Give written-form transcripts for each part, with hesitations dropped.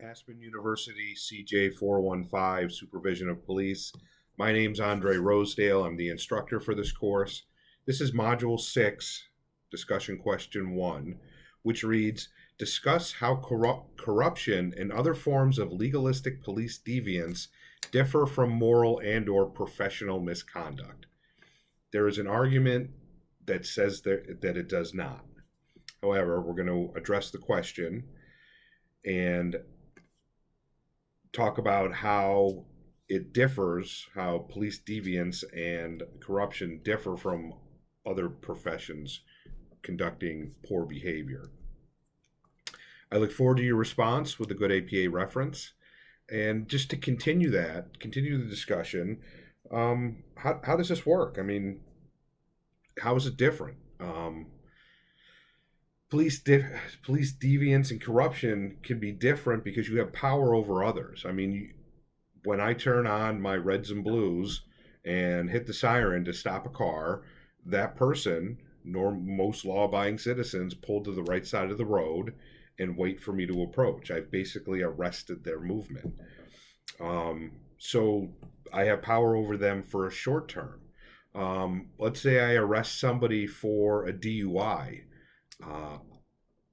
Aspen University CJ415 Supervision of Police. My name's Andre Rosedale. I'm the instructor for this course. This is Module 6, Discussion Question 1, which reads, discuss how corruption and other forms of legalistic police deviance differ from moral and or professional misconduct. There is an argument that says that it does not. However, we're going to address the question and talk about how it differs, how police deviance and corruption differ from other professions conducting poor behavior. I look forward to your response with a good APA reference. And just to continue the discussion, how does this work? I mean, how is it different? Police deviance and corruption can be different because you have power over others. I mean, when I turn on my reds and blues and hit the siren to stop a car, that person, nor most law-abiding citizens, pull to the right side of the road and wait for me to approach. I've basically arrested their movement. So I have power over them for a short term. Let's say I arrest somebody for a DUI.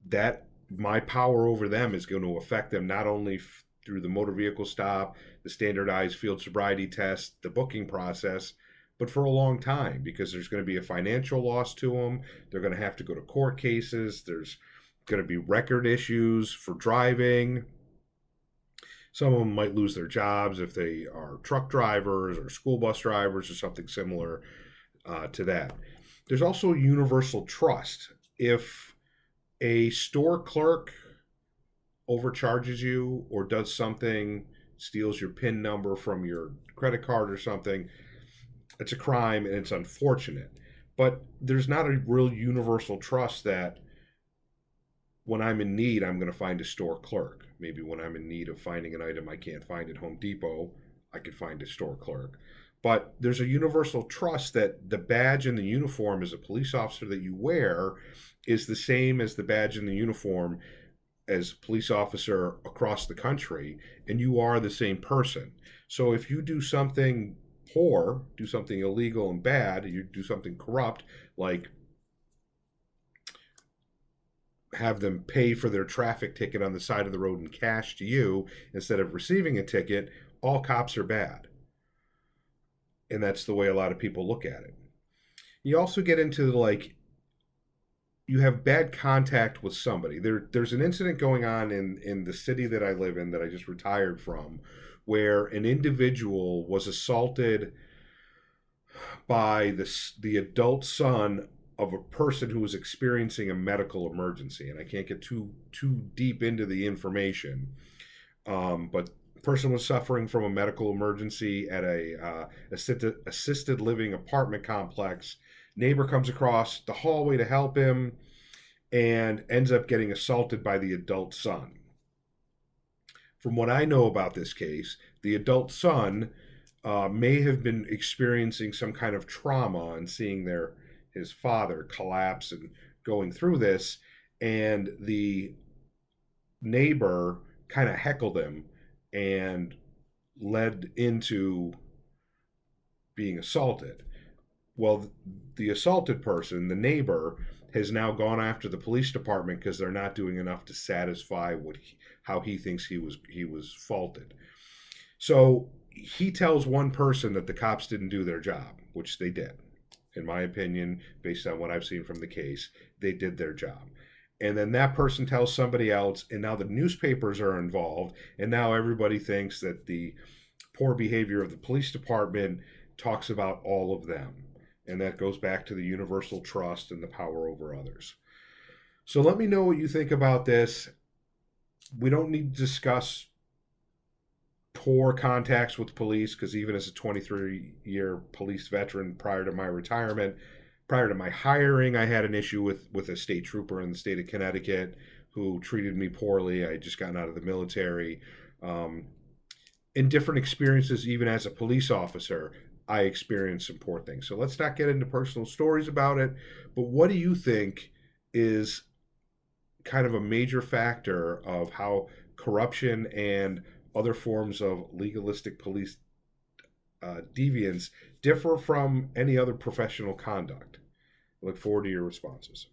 That my power over them is going to affect them not only through the motor vehicle stop, the standardized field sobriety test, the booking process, but for a long time, because there's going to be a financial loss to them. They're going to have to go to court cases. There's going to be record issues for driving. Some of them might lose their jobs if they are truck drivers or school bus drivers or something similar to that. There's also universal trust. If a store clerk overcharges you or does something, steals your PIN number from your credit card or something, it's a crime and it's unfortunate. But there's not a real universal trust that when I'm in need, I'm going to find a store clerk. Maybe when I'm in need of finding an item I can't find at Home Depot, I could find a store clerk. But there's a universal trust that the badge and the uniform as a police officer that you wear is the same as the badge and the uniform as a police officer across the country, and you are the same person. So if you do something poor, do something illegal and bad, you do something corrupt, like have them pay for their traffic ticket on the side of the road in cash to you instead of receiving a ticket, all cops are bad. And that's the way a lot of people look at it. You also get into you have bad contact with somebody. There's an incident going on in the city that I live in that I just retired from, where an individual was assaulted by the adult son of a person who was experiencing a medical emergency. And I can't get too deep into the information, but the person was suffering from a medical emergency at a assisted living apartment complex. Neighbor comes across the hallway to help him and ends up getting assaulted by the adult son. From what I know about this case, the adult son may have been experiencing some kind of trauma and seeing his father collapse and going through this, and the neighbor kind of heckled him and led into being assaulted. Well, the assaulted person, the neighbor, has now gone after the police department because they're not doing enough to satisfy how he thinks he was faulted. So he tells one person that the cops didn't do their job, which they did. In my opinion, based on what I've seen from the case, they did their job. And then that person tells somebody else, and now the newspapers are involved, and now everybody thinks that the poor behavior of the police department talks about all of them. And that goes back to the universal trust and the power over others. So let me know what you think about this. We don't need to discuss poor contacts with police, because even as a 23-year police veteran prior to my retirement, prior to my hiring, I had an issue with a state trooper in the state of Connecticut who treated me poorly. I had just gotten out of the military. In different experiences, even as a police officer, I experienced some poor things. So let's not get into personal stories about it. But what do you think is kind of a major factor of how corruption and other forms of legalistic police deviance differ from any other professional conduct? I look forward to your responses.